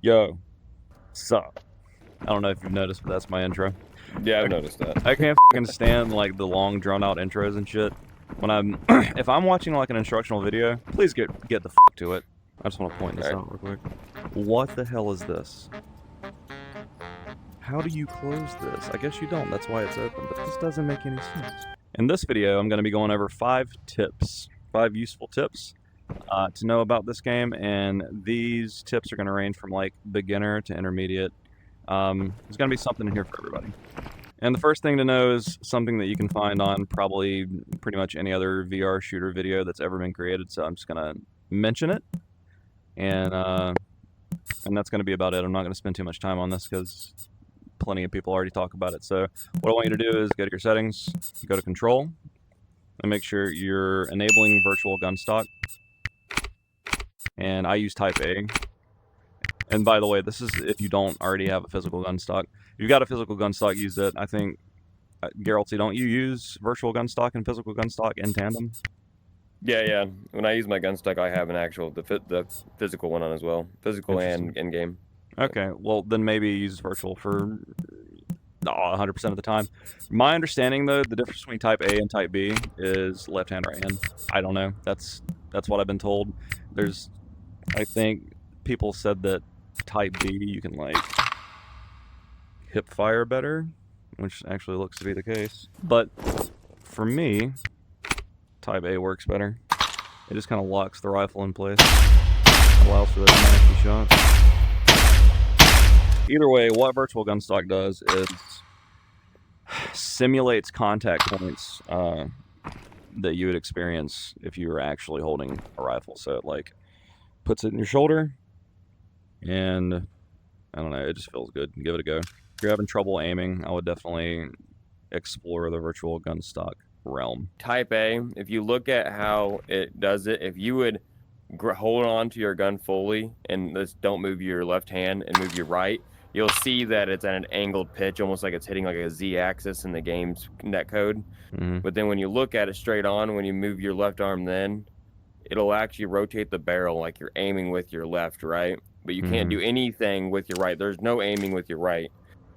Yo, sup? I don't know if you've noticed, but that's my intro. Yeah, I've noticed that. I can't fucking stand like the long drawn out intros and shit. When I'm if I'm watching like an instructional video, please get the fuck to it. I just want to point this out real quick. What the hell is this? How do you close this? I guess you don't. That's why it's open. But this doesn't make any sense. In this video, I'm going to be going over 5 useful tips to know about this game, and these tips are going to range from like beginner to intermediate. There's going to be something in here for everybody. And the first thing to know is something that you can find on probably pretty much any other VR shooter video that's ever been created, so I'm just going to mention it, and that's going to be about it. I'm not going to spend too much time on this because plenty of people already talk about it. So what I want you to do is go to your settings, go to control, and make sure you're enabling virtual gunstock. And I use type A. And by the way, this is if you don't already have a physical gunstock. If you've got a physical gunstock, use it. I think, Geralty, don't you use virtual gunstock and physical gunstock in tandem? Yeah. When I use my Gunstock, I have an actual the physical one on as well, physical and in game. Okay, well then maybe use virtual for 100% of the time. My understanding though, the difference between type A and type B is left hand, right hand. I don't know. That's what I've been told. I think people said that type B you can like hip fire better, which actually looks to be the case. But for me, type A works better. It just kind of locks the rifle in place, allows for those nasty shots. Either way, what virtual gunstock does is simulates contact points that you would experience if you were actually holding a rifle. So it like puts it in your shoulder, and I don't know, it just feels good. Give it a go. If you're having trouble aiming, I would definitely explore the virtual gunstock realm. Type A, if you look at how it does it, if you would hold on to your gun fully and just don't move your left hand and move your right, you'll see that it's at an angled pitch, almost like it's hitting like a Z-axis in the game's netcode. But then when you look at it straight on, when you move your left arm, then it'll actually rotate the barrel like you're aiming with your left, right? But you can't do anything with your right. There's no aiming with your right.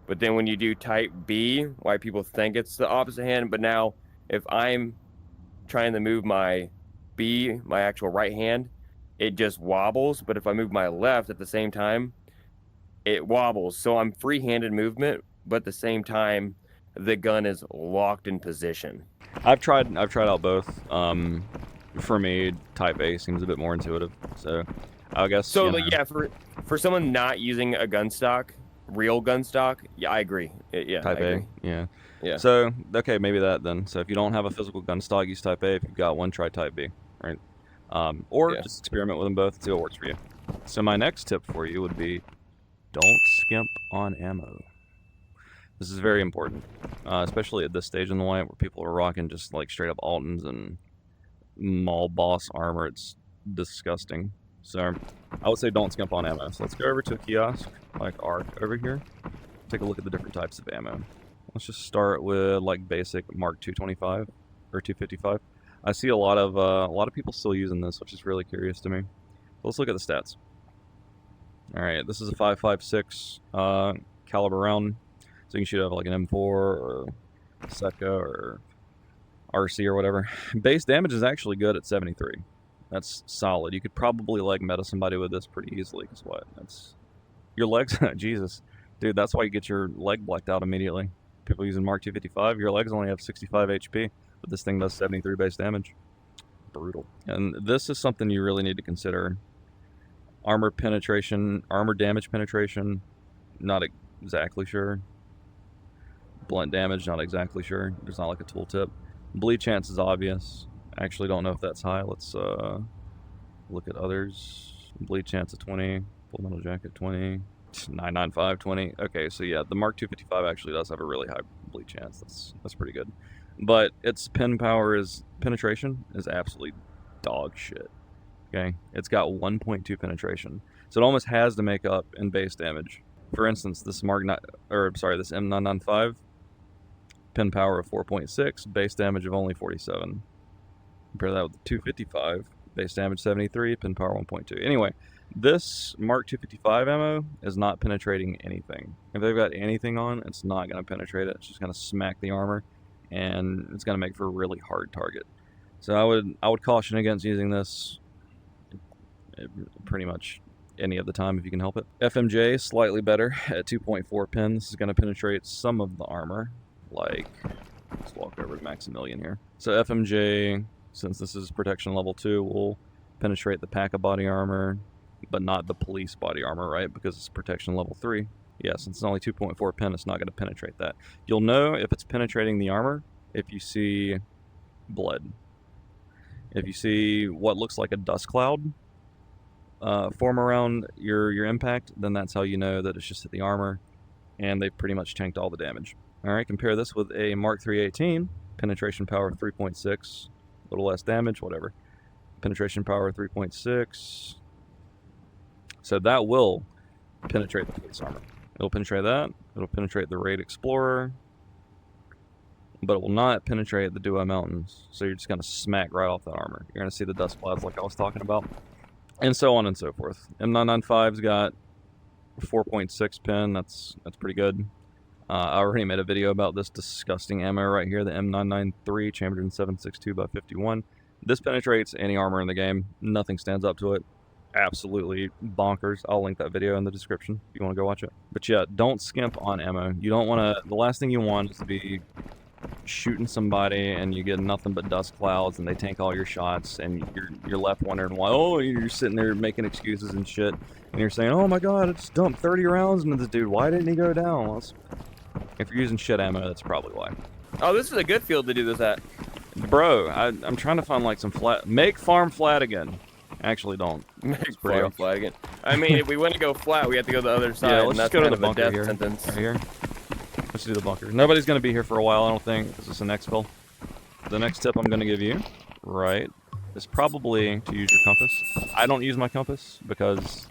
But then when you do type B, why people think it's the opposite hand, but now if I'm trying to move my B, my actual right hand, it just wobbles. But if I move my left at the same time, it wobbles. So I'm free-handed movement, but at the same time, the gun is locked in position. I've tried out both. For me, type A seems a bit more intuitive. So I guess. So like, yeah, for someone not using a gunstock, real gunstock, yeah, I agree. Yeah, type I agree. A, yeah. So okay, maybe that then. So if you don't have a physical gunstock, use type A. If you've got one, try type B, right? Or just experiment with them both, see what works for you. So my next tip for you would be, don't skimp on ammo. This is very important, especially at this stage in the light where people are rocking just like straight up Altons and mall boss armor. It's disgusting. So I would say don't skimp on ammo. So let's go over to a kiosk like ARC over here. Take a look at the different types of ammo. Let's just start with like basic Mark 225 or 255. I see a lot of people still using this, which is really curious to me. So let's look at the stats. All right, this is a 5.56 caliber round, so you can shoot out like an M4 or Setka or RC or whatever. Base damage is actually good at 73. That's solid. You could probably like meta somebody with this pretty easily. Cause what? That's your legs. Jesus, dude, that's why you get your leg blacked out immediately. People using Mark 255, your legs only have 65 HP, but this thing does 73 base damage. Brutal. And this is something you really need to consider. Armor penetration, armor damage penetration, not exactly sure. Blunt damage, not exactly sure. There's not like a tooltip. Bleed chance is obvious. Actually don't know if that's high. Let's look at others. Bleed chance of 20, full metal jacket 20, 995 20. Okay, so yeah, the Mark 255 actually does have a really high bleed chance. That's pretty good. But its penetration is absolutely dog shit. Okay, it's got 1.2 penetration, so it almost has to make up in base damage. For instance, this this M995, pin power of 4.6, base damage of only 47. Compare that with the 255, base damage 73, pin power 1.2. Anyway, This Mark 255 ammo is not penetrating anything. If they've got anything on, it's not going to penetrate it. It's just going to smack the armor, and it's going to make for a really hard target. So I would caution against using this pretty much any of the time if you can help it. FMJ slightly better at 2.4 pin. This is going to penetrate some of the armor. Like, let's walk over to Maximilian here. So FMJ, since this is protection level 2, will penetrate the pack of body armor, but not the police body armor, right? Because it's protection level 3. Yeah, since it's only 2.4 pin, it's not going to penetrate that. You'll know if it's penetrating the armor if you see blood. If you see what looks like a dust cloud form around your impact, then that's how you know that it's just hit the armor, and they've pretty much tanked all the damage. Alright, compare this with a Mark 318, penetration power 3.6, a little less damage, whatever. Penetration power 3.6. So that will penetrate the police armor. It'll penetrate that, it'll penetrate the Raid Explorer, but it will not penetrate the Duo Mountains. So you're just going to smack right off that armor. You're going to see the dust clouds like I was talking about. And so on and so forth. M995's got 4.6 pin. That's pretty good. I already made a video about this disgusting ammo right here, the M993 chambered in 7.62x51. This penetrates any armor in the game. Nothing stands up to it. Absolutely bonkers. I'll link that video in the description if you want to go watch it. But yeah, don't skimp on ammo. You don't want to... The last thing you want is to be shooting somebody and you get nothing but dust clouds and they tank all your shots and you're left wondering why. Oh, you're sitting there making excuses and shit, and you're saying, oh my god, I just dumped 30 rounds into this dude, why didn't he go down? Well, if you're using shit ammo, that's probably why. Oh, this is a good field to do this at. Bro, I'm trying to find like some flat... Make farm flat again. Actually, don't. Make farm flat again. I mean, if we want to go flat, we have to go to the other side. Yeah, let's and that's go to kind the of a bunker death here. sentence. Right here. Let's do the bunker. Nobody's going to be here for a while, I don't think. This is an exfil. The next tip I'm going to give you, right, is probably to use your compass. I don't use my compass because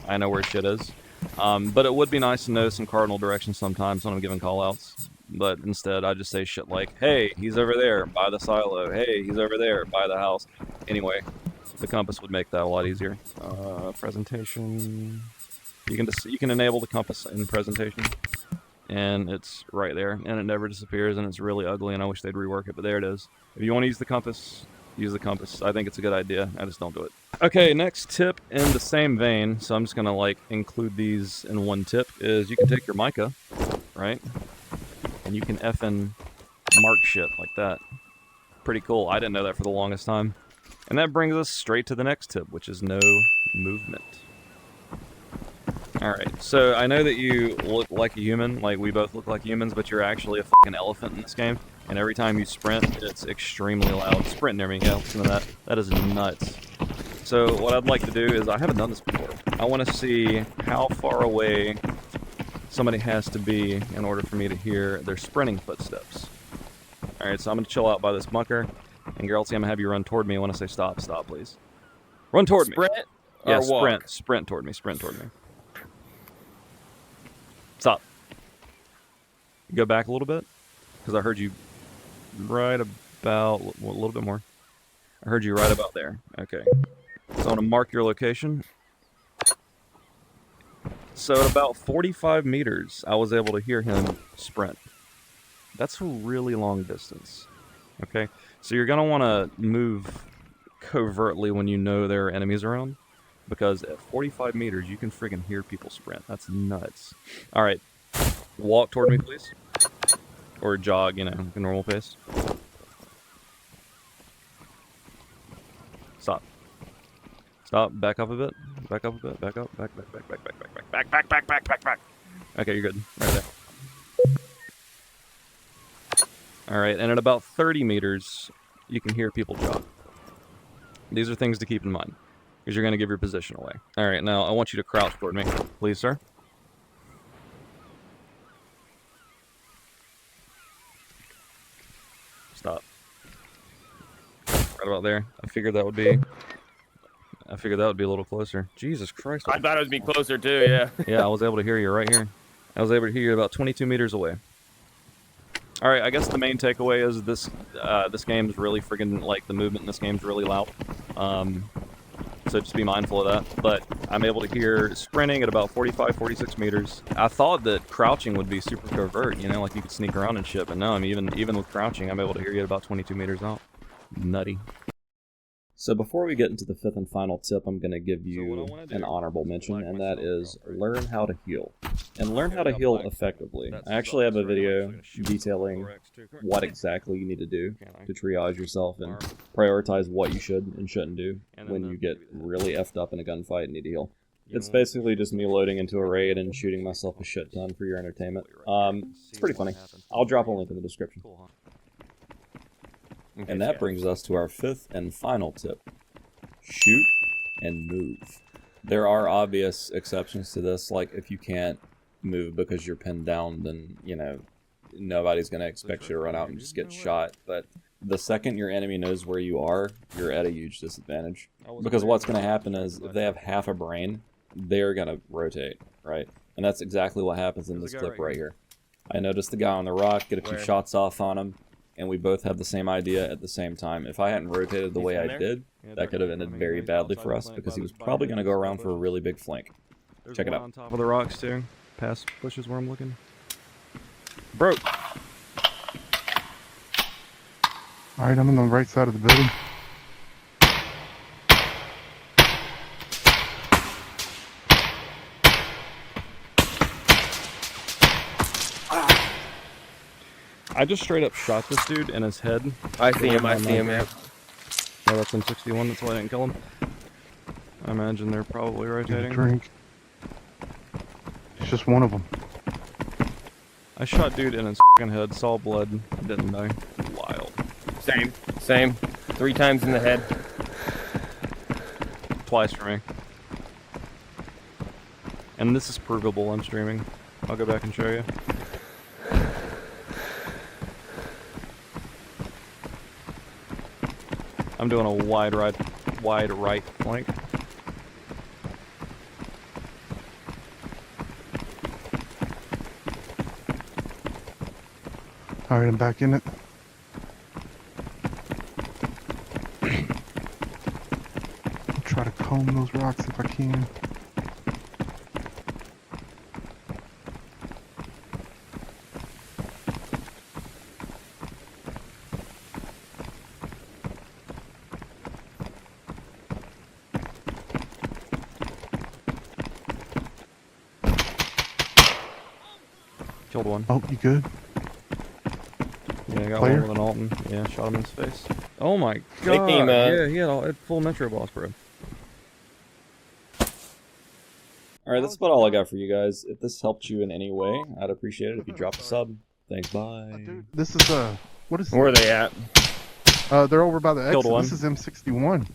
I know where shit is. But it would be nice to know some cardinal directions sometimes when I'm giving callouts. But instead, I just say shit like, hey, he's over there by the silo. Hey, he's over there by the house. Anyway, the compass would make that a lot easier. Presentation. You can enable the compass in presentation. And it's right there, and it never disappears, and it's really ugly, and I wish they'd rework it, but there it is. If you want to use the compass, use the compass. I think it's a good idea. I just don't do it. Okay, next tip in the same vein, so I'm just going to, like, include these in one tip, is you can take your MICA, right, and you can effing mark shit like that. Pretty cool. I didn't know that for the longest time. And that brings us straight to the next tip, which is no movement. Alright, so I know that you look like a human, like we both look like humans, but you're actually a fucking elephant in this game, and every time you sprint, it's extremely loud. Sprint near me, yeah, listen to that. That is nuts. So what I'd like to do is, I haven't done this before. I want to see how far away somebody has to be in order for me to hear their sprinting footsteps. Alright, so I'm going to chill out by this bunker, and Geralty, I'm going to have you run toward me when I say stop. Stop, please. Run toward me. Sprint or Yeah, walk? sprint. Sprint toward me. Sprint toward me. Stop. Go back a little bit, because I heard you right about, a little bit more. I heard you right about there. Okay. So I want to mark your location. So at about 45 meters, I was able to hear him sprint. That's a really long distance. Okay? So you're going to want to move covertly when you know there are enemies around. Because at 45 meters, you can friggin' hear people sprint. That's nuts. Alright. Walk toward me, please. Or jog, you know, a normal pace. Stop. Stop. Back up a bit. Back up a bit. Back up. Back. Okay, you're good. Right there. Alright, and at about 30 meters, you can hear people jog. These are things to keep in mind. Because you're going to give your position away. Alright, now I want you to crouch toward me. Please, sir. Stop. Right about there. I figured that would be a little closer. Jesus Christ. I thought it would be closer too, yeah. Yeah, I was able to hear you right here. I was able to hear you about 22 meters away. Alright, I guess the main takeaway is this game's really friggin', like, the movement in this game's really loud. so just be mindful of that. But I'm able to hear sprinting at about 45, 46 meters. I thought that crouching would be super covert, you know, like you could sneak around and shit, but no, I mean, even with crouching, I'm able to hear you at about 22 meters out. Nutty. So before we get into the fifth and final tip, I'm going to give you an honorable mention, and that is learn how to heal. And learn how to heal effectively. I actually have a video detailing what exactly you need to do to triage yourself and prioritize what you should and shouldn't do when you get really effed up in a gunfight and need to heal. It's basically just me loading into a raid and shooting myself a shit ton for your entertainment. It's pretty funny. I'll drop a link in the description. And that brings us to our fifth and final tip. Shoot and move. There are obvious exceptions to this, like if you can't move because you're pinned down, then, you know, nobody's going to expect you to run out and just get shot. But the second your enemy knows where you are, you're at a huge disadvantage. Because what's going to happen is, if they have half a brain, they're going to rotate, right? And that's exactly what happens in this clip right here. I noticed the guy on the rock, get a few shots off on him, and we both had the same idea at the same time. If I hadn't rotated the way I did, that could have ended very badly for us, because he was probably going to go around for a really big flank. Check it out. On top of the rocks too. Past bushes where I'm looking. Broke. Alright, I'm on the right side of the building. I just straight up shot this dude in his head. I see him, yeah. Oh, that's M61, that's why I didn't kill him. I imagine they're probably rotating. Drink. It's just one of them. I shot dude in his fucking head, saw blood, didn't die. Wild. Same. 3 times in the head. Twice for me. And this is provable, I'm streaming. I'll go back and show you. I'm doing a wide right flank. Alright, I'm back in it. I'll try to comb those rocks if I can. Killed one. Oh, you good? Yeah, I got Player? one with an Alton. Yeah, shot him in his face. Oh my god! Yeah, he had full Metro boss, bro. Alright, that's about all I got for you guys. If this helped you in any way, I'd appreciate it if you dropped a sub. Thanks, bye. Dude, this is, what is... Where are they at? They're over by the exit. Killed one. This is M61.